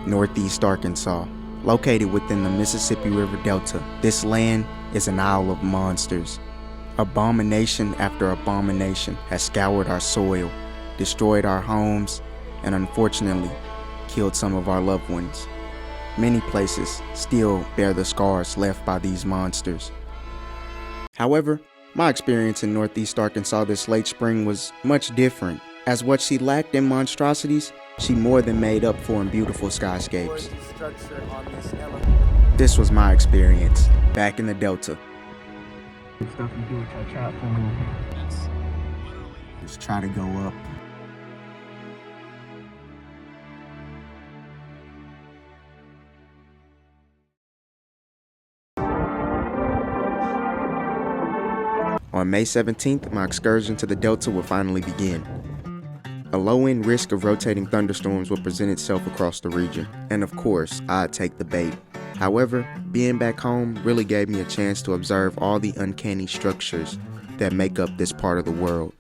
Northeast Arkansas, located within the Mississippi River Delta. This land is an isle of monsters. Abomination after abomination has scoured our soil, destroyed our homes, and unfortunately, killed some of our loved ones. Many places still bear the scars left by these monsters. However, my experience in Northeast Arkansas this late spring was much different, as what she lacked in monstrosities, she more than made up for in beautiful skyscapes. This was my experience back in the Delta. Stuff you do with your trap for me. Just try to go up. On May 17th, my excursion to the Delta would finally begin. A low-end risk of rotating thunderstorms would present itself across the region, and of course, I'd take the bait. However, being back home really gave me a chance to observe all the uncanny structures that make up this part of the world.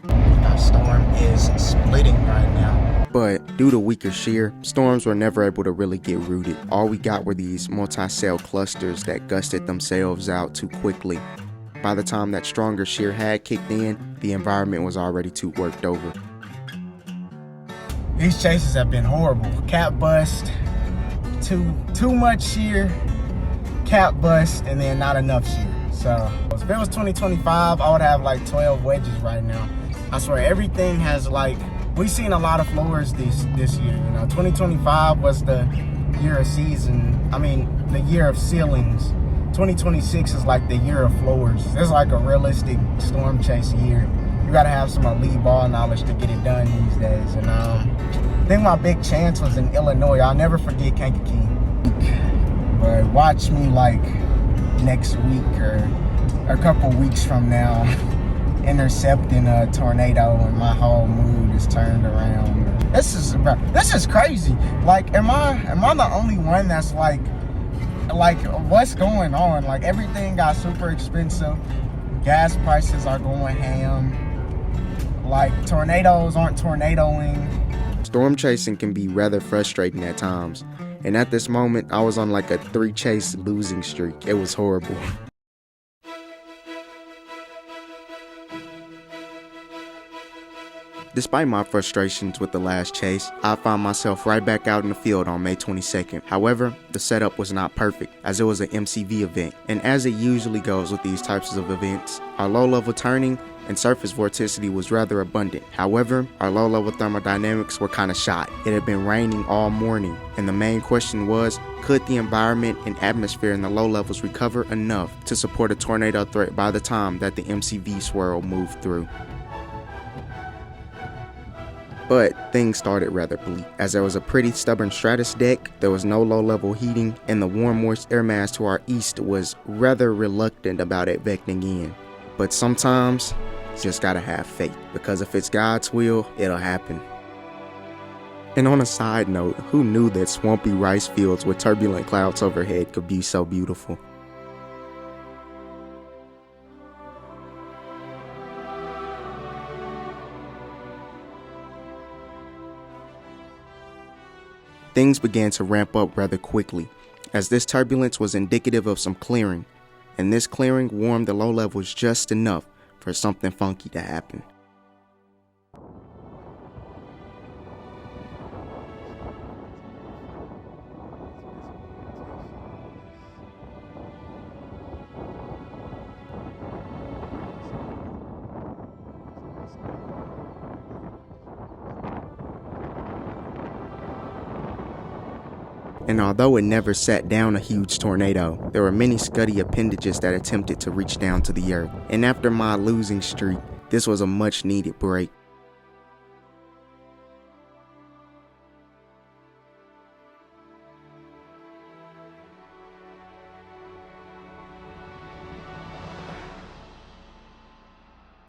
Our storm is splitting right now. But due to weaker shear, storms were never able to really get rooted. All we got were these multi-cell clusters that gusted themselves out too quickly. By the time that stronger shear had kicked in, the environment was already too worked over. These chases have been horrible. Cap bust, too much shear, cap bust, and then not enough shear. So if it was 2025, I would have like 12 wedges right now. I swear everything has we've seen a lot of floors this year. 2025 was the year of the year of ceilings. 2026 is like the year of floors. It's like a realistic storm chase year. You gotta have some elite ball knowledge to get it done these days. And I think my big chance was in Illinois. I'll never forget Kankakee. But watch me next week or a couple weeks from now intercepting a tornado and my whole mood is turned around. This is crazy. Am I the only one that's what's going on? Everything got super expensive. Gas prices are going ham. Tornadoes aren't tornadoing. Storm chasing can be rather frustrating at times. And at this moment, I was on a 3-chase losing streak. It was horrible. Despite my frustrations with the last chase, I found myself right back out in the field on May 22nd. However, the setup was not perfect, as it was an MCV event. And as it usually goes with these types of events, our low-level turning and surface vorticity was rather abundant. However, our low-level thermodynamics were kind of shot. It had been raining all morning, and the main question was, could the environment and atmosphere in the low levels recover enough to support a tornado threat by the time that the MCV swirl moved through? But things started rather bleak, as there was a pretty stubborn stratus deck, there was no low-level heating, and the warm moist air mass to our east was rather reluctant about advecting in. But sometimes, you just gotta have faith, because if it's God's will, it'll happen. And on a side note, who knew that swampy rice fields with turbulent clouds overhead could be so beautiful? Things began to ramp up rather quickly, as this turbulence was indicative of some clearing, and this clearing warmed the low levels just enough for something funky to happen. And although it never sat down a huge tornado, there were many scuddy appendages that attempted to reach down to the earth. And after my losing streak, this was a much needed break.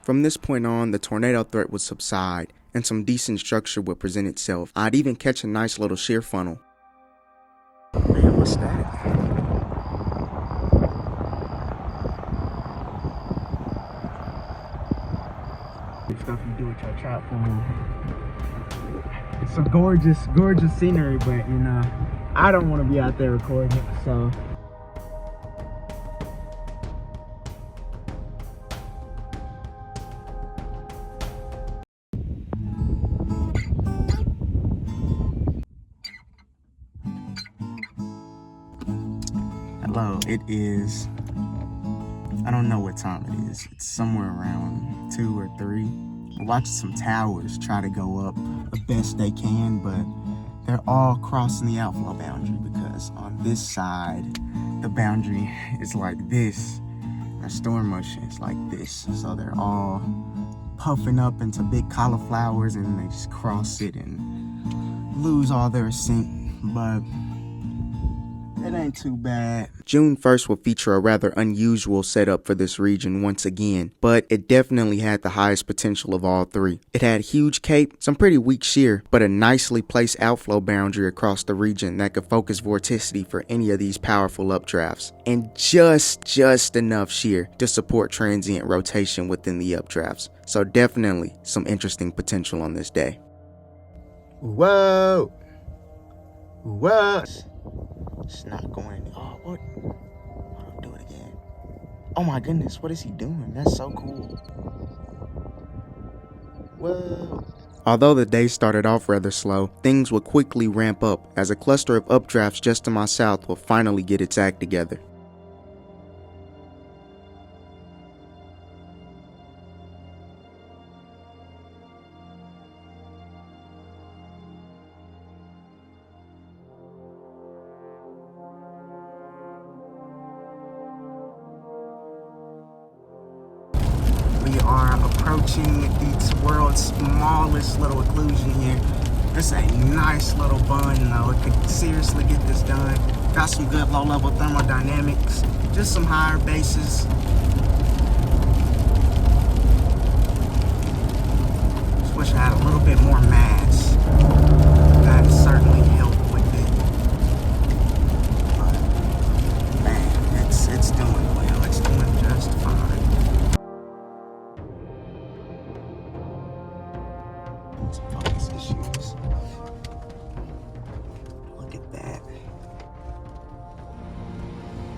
From this point on, the tornado threat would subside, and some decent structure would present itself. I'd even catch a nice little shear funnel. Man, what's that? The stuff you do with your trap for me. some gorgeous scenery, but I don't want to be out there recording it, so. Hello, it is, I don't know what time it is. It's somewhere around 2 or 3. We're watching some towers try to go up the best they can, but they're all crossing the outflow boundary because on this side, the boundary is like this. Our storm motion is like this. So they're all puffing up into big cauliflowers and they just cross it and lose all their ascent, but it ain't too bad. June 1st will feature a rather unusual setup for this region once again, but it definitely had the highest potential of all 3. It had huge cape, some pretty weak shear, but a nicely placed outflow boundary across the region that could focus vorticity for any of these powerful updrafts, and just enough shear to support transient rotation within the updrafts. So definitely some interesting potential on this day. Whoa! Whoa! It's not going. Oh, what? I'll do it again. Oh my goodness, what is he doing? That's so cool. Whoa. Although the day started off rather slow, things would quickly ramp up as a cluster of updrafts just to my south will finally get its act together. We are approaching the world's smallest little occlusion here. It's a nice little bun though. It could seriously get this done. Got some good low-level thermodynamics, just some higher bases. Just wish I had a little bit more mass. That certainly helped with it. But man, it's doing well. It's doing just fine. Some focus issues. Look at that.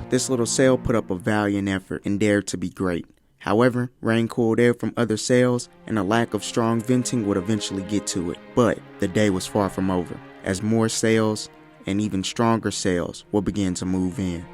This little sail put up a valiant effort and dared to be great. However, rain-cooled air from other sails and a lack of strong venting would eventually get to it. But the day was far from over, as more sails and even stronger sails will begin to move in.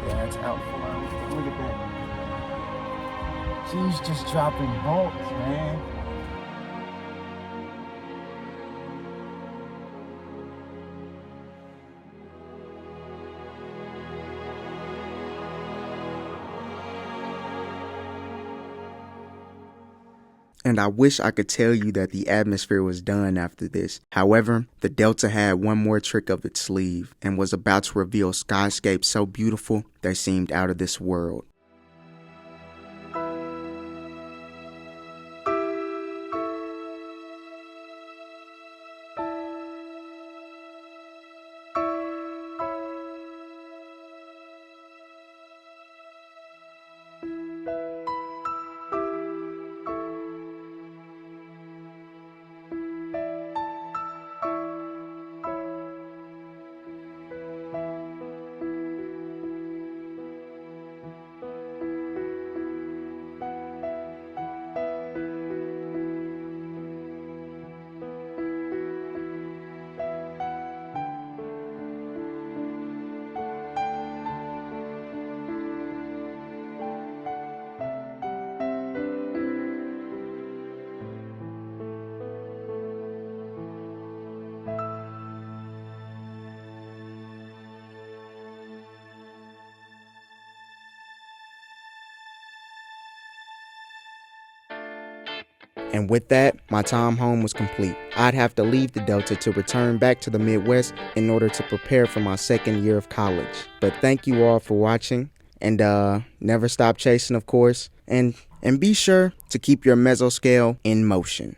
Yeah, it's outflow. Look at that. She's just dropping bolts, man. And I wish I could tell you that the atmosphere was done after this. However, the Delta had one more trick up its sleeve and was about to reveal skyscapes so beautiful they seemed out of this world. And with that, my time home was complete. I'd have to leave the Delta to return back to the Midwest in order to prepare for my second year of college. But thank you all for watching, and never stop chasing, of course, and be sure to keep your meso scale in motion.